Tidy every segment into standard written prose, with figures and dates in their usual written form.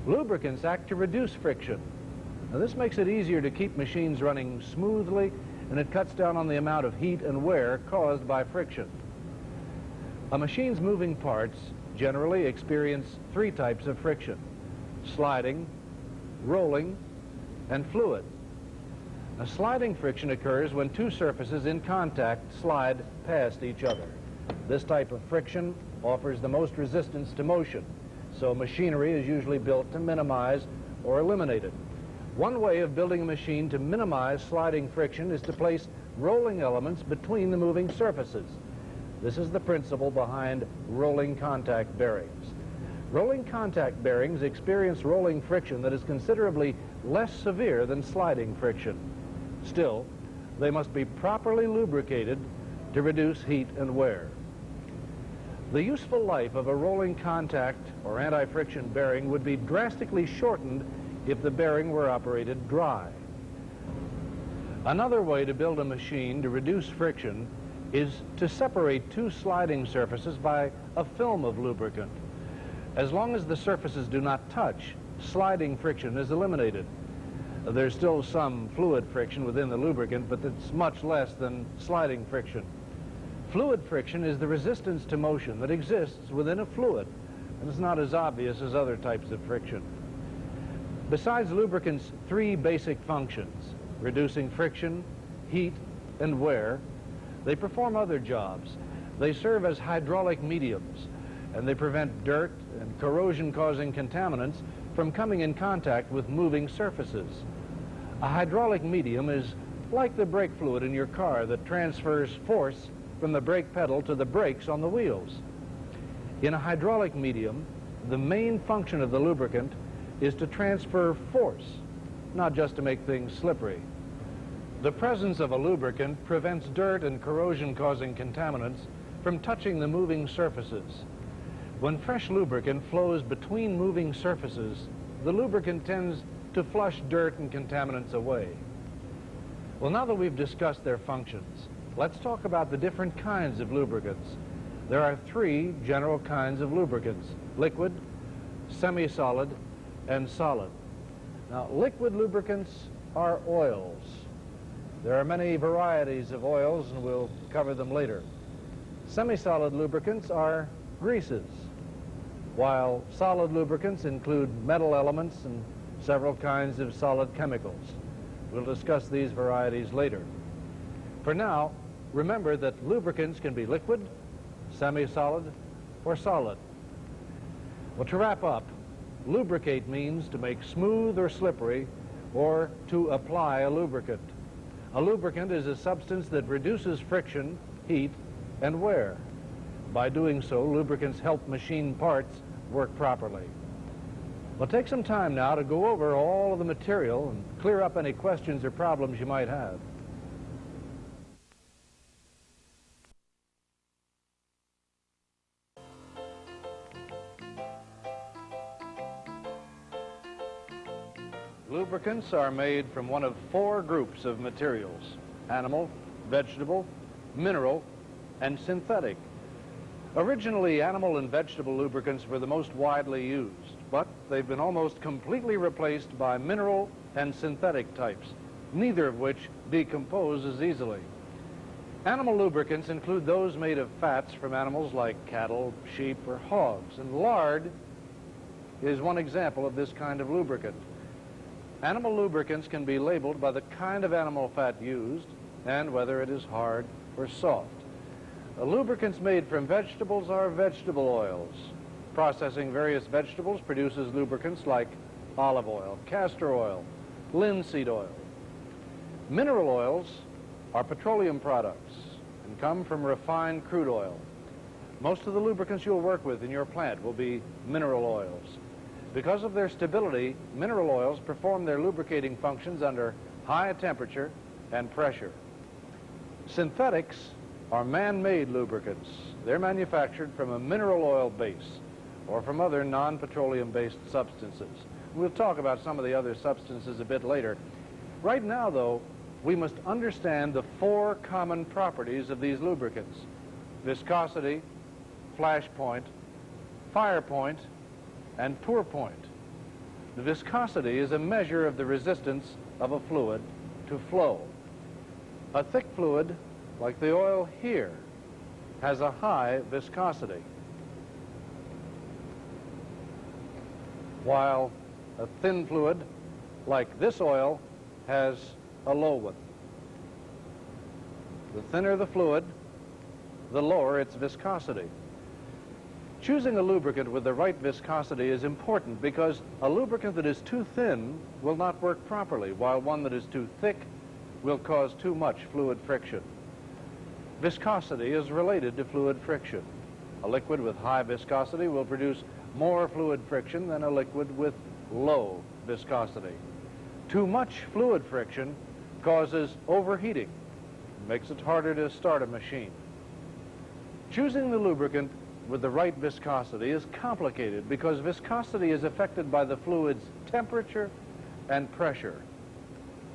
Lubricants act to reduce friction. Now, this makes it easier to keep machines running smoothly, and it cuts down on the amount of heat and wear caused by friction. A machine's moving parts generally experience three types of friction: sliding, rolling, and fluid. A sliding friction occurs when two surfaces in contact slide past each other. This type of friction offers the most resistance to motion, so machinery is usually built to minimize or eliminate it. One way of building a machine to minimize sliding friction is to place rolling elements between the moving surfaces. This is the principle behind rolling contact bearings. Rolling contact bearings experience rolling friction that is considerably less severe than sliding friction. Still, they must be properly lubricated to reduce heat and wear. The useful life of a rolling contact or anti-friction bearing would be drastically shortened if the bearing were operated dry. Another way to build a machine to reduce friction is to separate two sliding surfaces by a film of lubricant. As long as the surfaces do not touch, sliding friction is eliminated. There's still some fluid friction within the lubricant, but it's much less than sliding friction. Fluid friction is the resistance to motion that exists within a fluid, and it's not as obvious as other types of friction. Besides lubricants' three basic functions, reducing friction, heat, and wear, they perform other jobs. They serve as hydraulic mediums, and they prevent dirt and corrosion-causing contaminants from coming in contact with moving surfaces. A hydraulic medium is like the brake fluid in your car that transfers force from the brake pedal to the brakes on the wheels. In a hydraulic medium, the main function of the lubricant is to transfer force, not just to make things slippery. The presence of a lubricant prevents dirt and corrosion-causing contaminants from touching the moving surfaces. When fresh lubricant flows between moving surfaces, the lubricant tends to flush dirt and contaminants away. Well, now that we've discussed their functions, let's talk about the different kinds of lubricants. There are three general kinds of lubricants: liquid, semi-solid, and solid. Now, liquid lubricants are oils. There are many varieties of oils, and we'll cover them later. Semi-solid lubricants are greases, while solid lubricants include metal elements and several kinds of solid chemicals. We'll discuss these varieties later. For now, remember that lubricants can be liquid, semi-solid, or solid. Well, to wrap up, lubricate means to make smooth or slippery, or to apply a lubricant. A lubricant is a substance that reduces friction, heat, and wear. By doing so, lubricants help machine parts work properly. We'll take some time now to go over all of the material and clear up any questions or problems you might have. Lubricants are made from one of four groups of materials: animal, vegetable, mineral, and synthetic. Originally, animal and vegetable lubricants were the most widely used, but they've been almost completely replaced by mineral and synthetic types, neither of which decompose as easily. Animal lubricants include those made of fats from animals like cattle, sheep, or hogs, and lard is one example of this kind of lubricant. Animal lubricants can be labeled by the kind of animal fat used and whether it is hard or soft. The lubricants made from vegetables are vegetable oils. Processing various vegetables produces lubricants like olive oil, castor oil, linseed oil. Mineral oils are petroleum products and come from refined crude oil. Most of the lubricants you'll work with in your plant will be mineral oils. Because of their stability, mineral oils perform their lubricating functions under high temperature and pressure. Synthetics are man-made lubricants. They're manufactured from a mineral oil base or from other non-petroleum-based substances. We'll talk about some of the other substances a bit later. Right now, though, we must understand the four common properties of these lubricants: viscosity, flash point, fire point, and pour point. The viscosity is a measure of the resistance of a fluid to flow. A thick fluid, like the oil here, has a high viscosity, while a thin fluid, like this oil, has a low one. The thinner the fluid, the lower its viscosity. Choosing a lubricant with the right viscosity is important because a lubricant that is too thin will not work properly, while one that is too thick will cause too much fluid friction. Viscosity is related to fluid friction. A liquid with high viscosity will produce more fluid friction than a liquid with low viscosity. Too much fluid friction causes overheating, makes it harder to start a machine. Choosing the lubricant with the right viscosity is complicated because viscosity is affected by the fluid's temperature and pressure.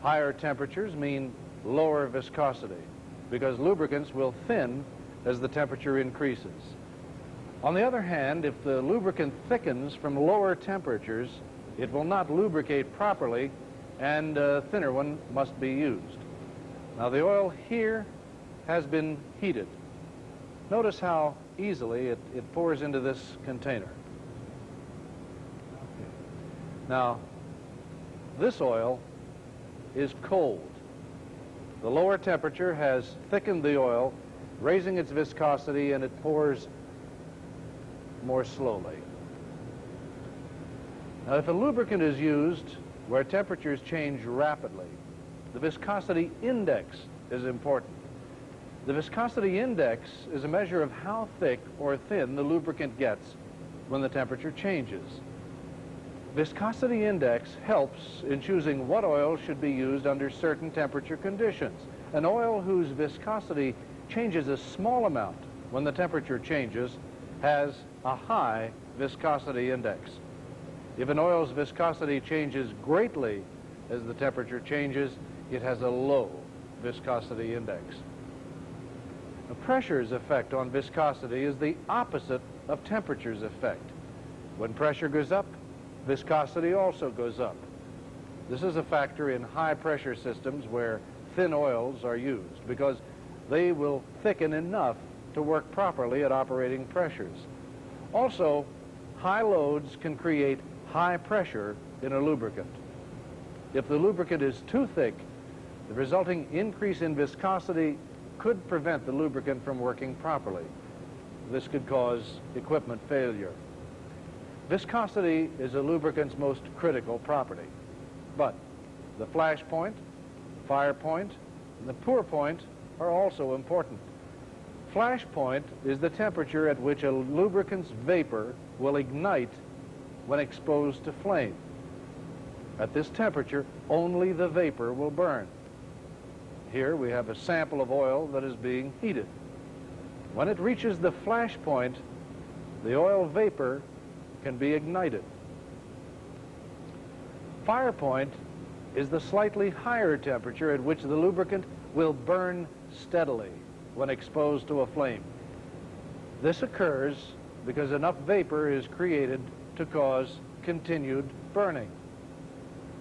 Higher temperatures mean lower viscosity because lubricants will thin as the temperature increases. On the other hand, if the lubricant thickens from lower temperatures, it will not lubricate properly and a thinner one must be used. Now the oil here has been heated. Notice how easily it pours into this container. Now, this oil is cold. The lower temperature has thickened the oil, raising its viscosity, and it pours more slowly. Now, if a lubricant is used where temperatures change rapidly, the viscosity index is important. The viscosity index is a measure of how thick or thin the lubricant gets when the temperature changes. Viscosity index helps in choosing what oil should be used under certain temperature conditions. An oil whose viscosity changes a small amount when the temperature changes has a high viscosity index. If an oil's viscosity changes greatly as the temperature changes, it has a low viscosity index. The pressure's effect on viscosity is the opposite of temperature's effect. When pressure goes up, viscosity also goes up. This is a factor in high pressure systems where thin oils are used because they will thicken enough to work properly at operating pressures. Also, high loads can create high pressure in a lubricant. If the lubricant is too thick, the resulting increase in viscosity could prevent the lubricant from working properly. This could cause equipment failure. Viscosity is a lubricant's most critical property, but the flash point, fire point, and the pour point are also important. Flash point is the temperature at which a lubricant's vapor will ignite when exposed to flame. At this temperature, only the vapor will burn. Here we have a sample of oil that is being heated. When it reaches the flash point, the oil vapor can be ignited. Fire point is the slightly higher temperature at which the lubricant will burn steadily when exposed to a flame. This occurs because enough vapor is created to cause continued burning.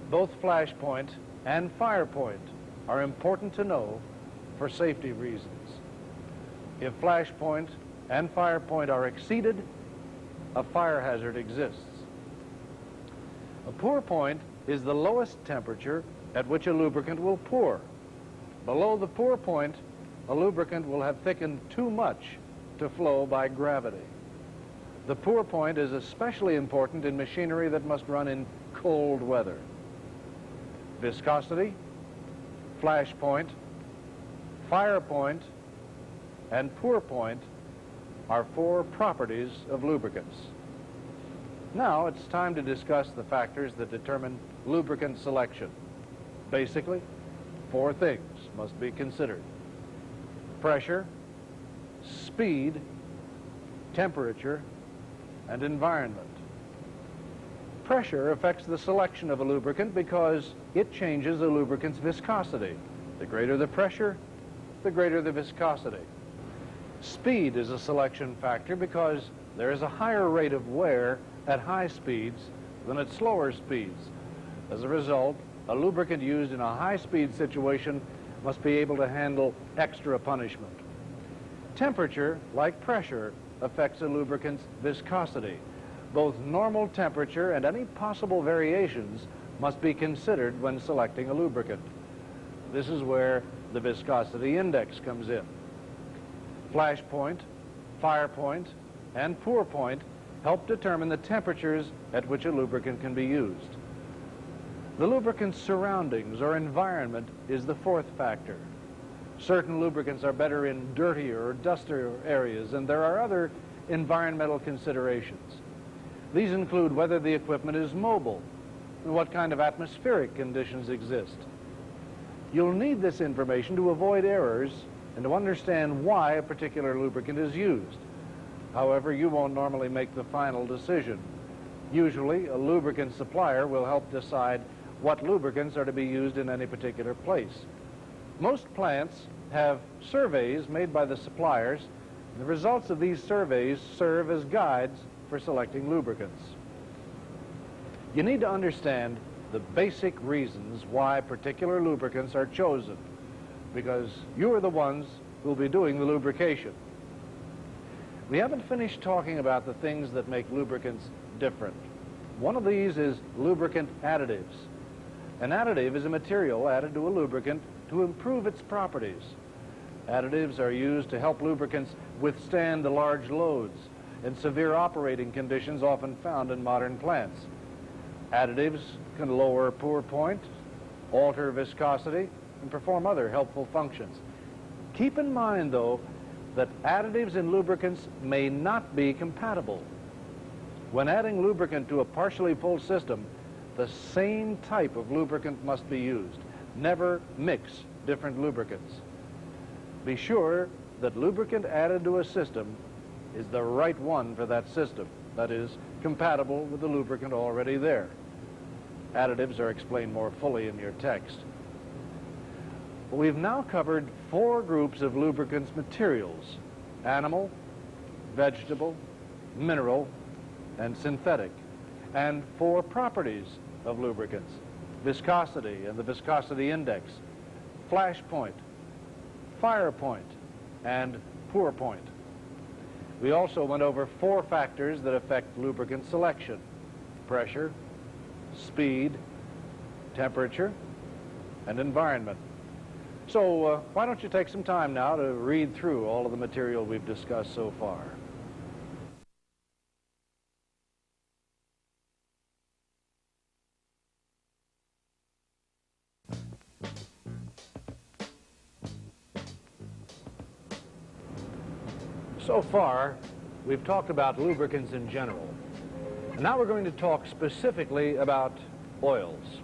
Both flash point and fire point are important to know for safety reasons. If flash point and fire point are exceeded, a fire hazard exists. A pour point is the lowest temperature at which a lubricant will pour. Below the pour point, a lubricant will have thickened too much to flow by gravity. The pour point is especially important in machinery that must run in cold weather. Viscosity, flash point, fire point, and pour point are four properties of lubricants. Now it's time to discuss the factors that determine lubricant selection. Basically, four things must be considered: pressure, speed, temperature, and environment. Pressure affects the selection of a lubricant because it changes a lubricant's viscosity. The greater the pressure, the greater the viscosity. Speed is a selection factor because there is a higher rate of wear at high speeds than at slower speeds. As a result, a lubricant used in a high-speed situation must be able to handle extra punishment. Temperature, like pressure, affects a lubricant's viscosity. Both normal temperature and any possible variations must be considered when selecting a lubricant. This is where the viscosity index comes in. Flash point, fire point, and pour point help determine the temperatures at which a lubricant can be used. The lubricant's surroundings or environment is the fourth factor. Certain lubricants are better in dirtier or dustier areas, and there are other environmental considerations. These include whether the equipment is mobile and what kind of atmospheric conditions exist. You'll need this information to avoid errors and to understand why a particular lubricant is used. However, you won't normally make the final decision. Usually, a lubricant supplier will help decide what lubricants are to be used in any particular place. Most plants have surveys made by the suppliers, and the results of these surveys serve as guides for selecting lubricants. You need to understand the basic reasons why particular lubricants are chosen, because you are the ones who will be doing the lubrication. We haven't finished talking about the things that make lubricants different. One of these is lubricant additives. An additive is a material added to a lubricant to improve its properties. Additives are used to help lubricants withstand the large loads and severe operating conditions often found in modern plants. Additives can lower pour point, alter viscosity, and perform other helpful functions. Keep in mind, though, that additives in lubricants may not be compatible. When adding lubricant to a partially full system, the same type of lubricant must be used. Never mix different lubricants. Be sure that lubricant added to a system is the right one for that system, that is, compatible with the lubricant already there. Additives are explained more fully in your text. We've now covered 4 groups of lubricants materials: animal, vegetable, mineral, and synthetic, and 4 properties of lubricants: viscosity and the viscosity index, flash point, fire point, and pour point. We also went over 4 factors that affect lubricant selection: pressure, speed, temperature, and environment. So why don't you take some time now to read through all of the material we've discussed so far. So far, we've talked about lubricants in general. And now we're going to talk specifically about oils.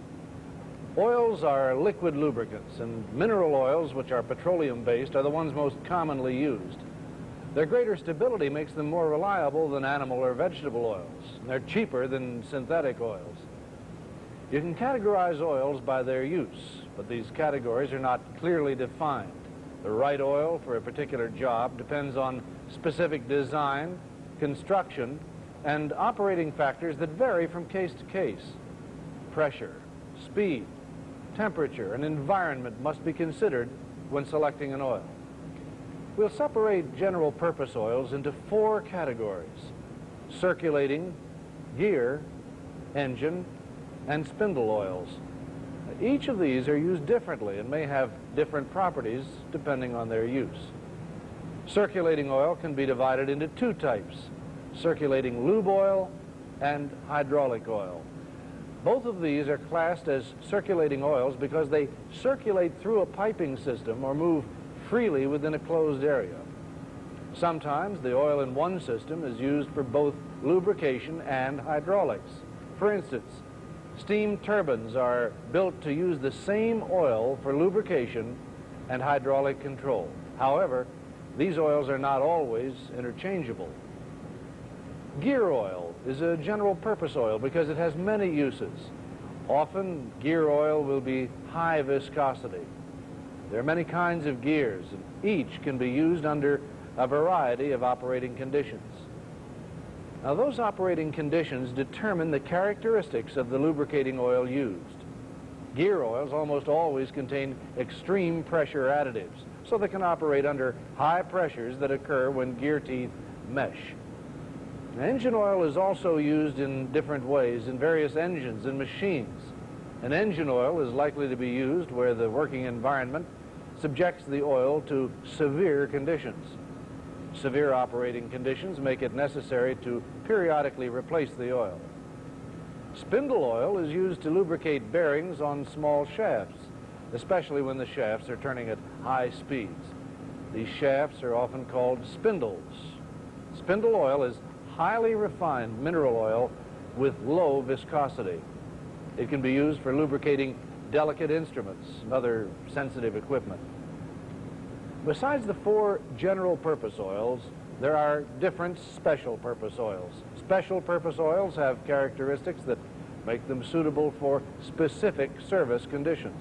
Oils are liquid lubricants, and mineral oils, which are petroleum-based, are the ones most commonly used. Their greater stability makes them more reliable than animal or vegetable oils. And they're cheaper than synthetic oils. You can categorize oils by their use, but these categories are not clearly defined. The right oil for a particular job depends on specific design, construction, and operating factors that vary from case to case. Pressure, speed, temperature, and environment must be considered when selecting an oil. We'll separate general purpose oils into 4 categories: circulating, gear, engine, and spindle oils. Each of these are used differently and may have different properties depending on their use. Circulating oil can be divided into 2 types: circulating lube oil and hydraulic oil. Both of these are classed as circulating oils because they circulate through a piping system or move freely within a closed area. Sometimes the oil in one system is used for both lubrication and hydraulics. For instance, steam turbines are built to use the same oil for lubrication and hydraulic control. However, these oils are not always interchangeable. Gear oil is a general purpose oil because it has many uses. Often, gear oil will be high viscosity. There are many kinds of gears, and each can be used under a variety of operating conditions. Now, those operating conditions determine the characteristics of the lubricating oil used. Gear oils almost always contain extreme pressure additives, so they can operate under high pressures that occur when gear teeth mesh. Engine oil is also used in different ways in various engines and machines. An engine oil is likely to be used where the working environment subjects the oil to severe conditions. Severe operating conditions make it necessary to periodically replace the oil. Spindle oil is used to lubricate bearings on small shafts, especially when the shafts are turning at high speeds. These shafts are often called spindles. Spindle oil is highly refined mineral oil with low viscosity. It can be used for lubricating delicate instruments and other sensitive equipment. Besides the 4 general purpose oils, there are different special purpose oils. Special purpose oils have characteristics that make them suitable for specific service conditions.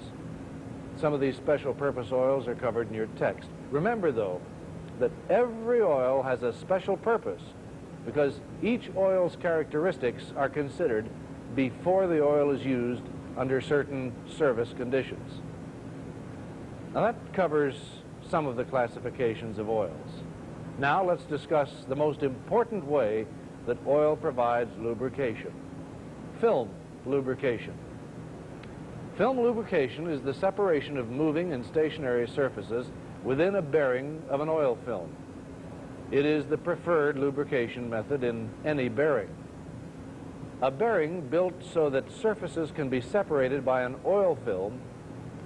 Some of these special purpose oils are covered in your text. Remember, though, that every oil has a special purpose because each oil's characteristics are considered before the oil is used under certain service conditions. Now that covers some of the classifications of oils. Now let's discuss the most important way that oil provides lubrication: film lubrication. Film lubrication is the separation of moving and stationary surfaces within a bearing of an oil film. It is the preferred lubrication method in any bearing. A bearing built so that surfaces can be separated by an oil film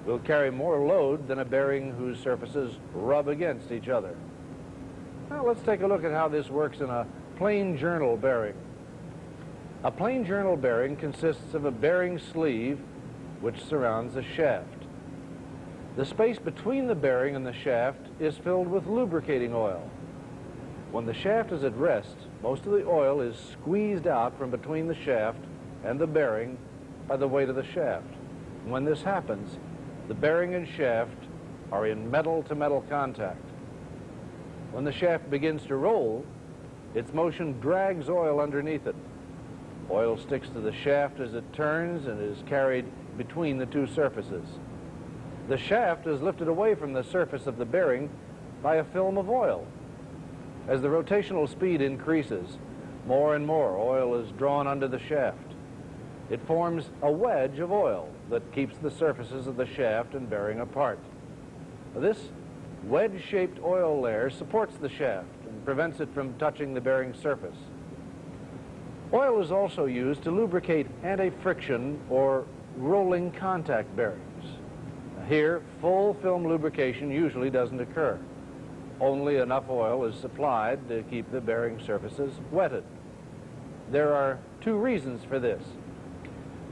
will carry more load than a bearing whose surfaces rub against each other. Now let's take a look at how this works in a plain journal bearing. A plain journal bearing consists of a bearing sleeve which surrounds a shaft. The space between the bearing and the shaft is filled with lubricating oil. When the shaft is at rest, most of the oil is squeezed out from between the shaft and the bearing by the weight of the shaft. When this happens, the bearing and shaft are in metal-to-metal contact. When the shaft begins to roll, its motion drags oil underneath it. Oil sticks to the shaft as it turns and is carried between the 2 surfaces. The shaft is lifted away from the surface of the bearing by a film of oil. As the rotational speed increases, more and more oil is drawn under the shaft. It forms a wedge of oil that keeps the surfaces of the shaft and bearing apart. This wedge-shaped oil layer supports the shaft and prevents it from touching the bearing surface. Oil is also used to lubricate anti-friction or rolling contact bearings. Here, full film lubrication usually doesn't occur. Only enough oil is supplied to keep the bearing surfaces wetted. There are 2 reasons for this.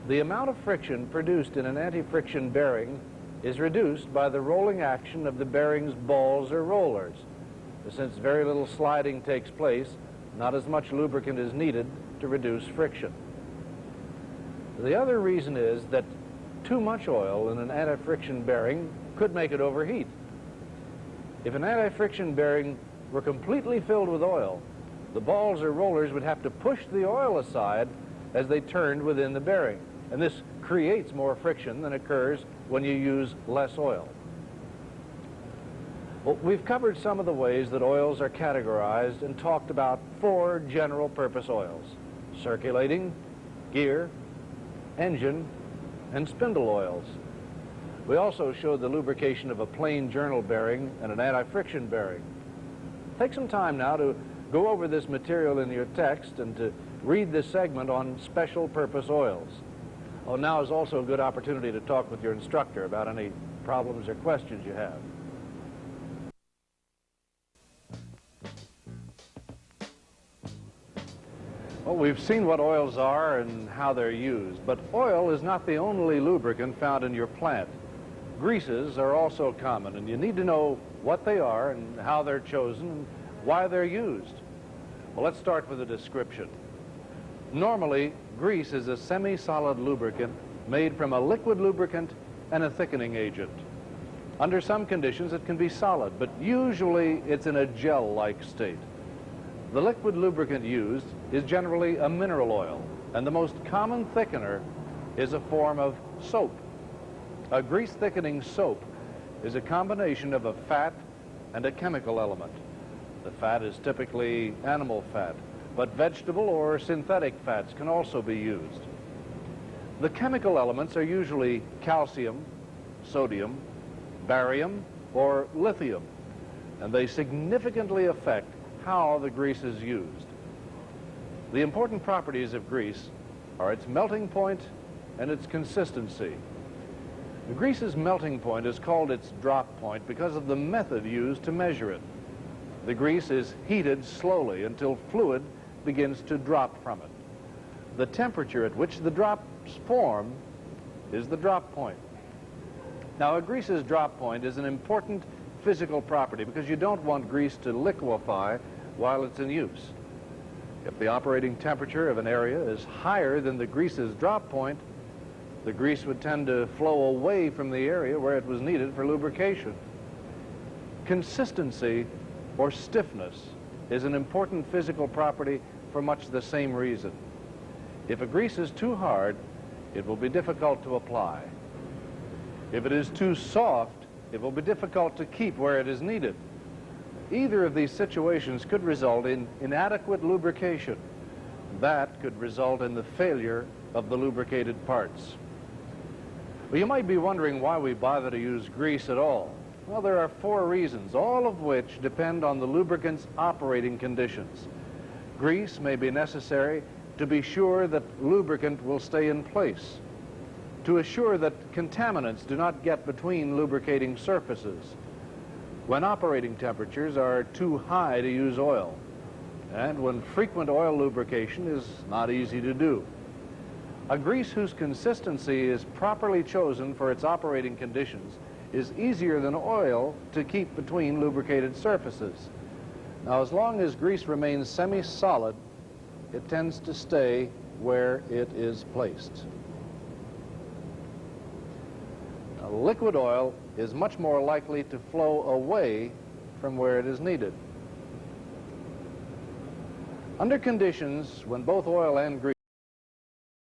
The amount of friction produced in an anti-friction bearing is reduced by the rolling action of the bearing's balls or rollers. Since very little sliding takes place, not as much lubricant is needed to reduce friction. The other reason is that too much oil in an anti-friction bearing could make it overheat. If an anti-friction bearing were completely filled with oil, the balls or rollers would have to push the oil aside as they turned within the bearing, and this creates more friction than occurs when you use less oil. Well, we've covered some of the ways that oils are categorized and talked about 4 general purpose oils: circulating, gear, engine, and spindle oils. We also showed the lubrication of a plain journal bearing and an anti-friction bearing. Take some time now to go over this material in your text and to read this segment on special purpose oils. Oh, now is also a good opportunity to talk with your instructor about any problems or questions you have. Well, we've seen what oils are and how they're used, but oil is not the only lubricant found in your plant. Greases are also common, and you need to know what they are and how they're chosen and why they're used. Well, let's start with a description. Normally, grease is a semi-solid lubricant made from a liquid lubricant and a thickening agent. Under some conditions, it can be solid, but usually it's in a gel-like state. The liquid lubricant used is generally a mineral oil, and the most common thickener is a form of soap. A grease-thickening soap is a combination of a fat and a chemical element. The fat is typically animal fat, but vegetable or synthetic fats can also be used. The chemical elements are usually calcium, sodium, barium, or lithium, and they significantly affect how the grease is used. The important properties of grease are its melting point and its consistency. The grease's melting point is called its drop point because of the method used to measure it. The grease is heated slowly until fluid begins to drop from it. The temperature at which the drops form is the drop point. Now, a grease's drop point is an important physical property because you don't want grease to liquefy while it's in use. If the operating temperature of an area is higher than the grease's drop point, the grease would tend to flow away from the area where it was needed for lubrication. Consistency or stiffness is an important physical property for much the same reason. If a grease is too hard, it will be difficult to apply. If it is too soft, it will be difficult to keep where it is needed. Either of these situations could result in inadequate lubrication. That could result in the failure of the lubricated parts. Well, you might be wondering why we bother to use grease at all. Well, there are 4 reasons, all of which depend on the lubricant's operating conditions. Grease may be necessary to be sure that lubricant will stay in place, to assure that contaminants do not get between lubricating surfaces, when operating temperatures are too high to use oil, and when frequent oil lubrication is not easy to do. A grease whose consistency is properly chosen for its operating conditions is easier than oil to keep between lubricated surfaces. Now, as long as grease remains semi-solid, it tends to stay where it is placed. Now, liquid oil is much more likely to flow away from where it is needed. Under conditions when both oil and grease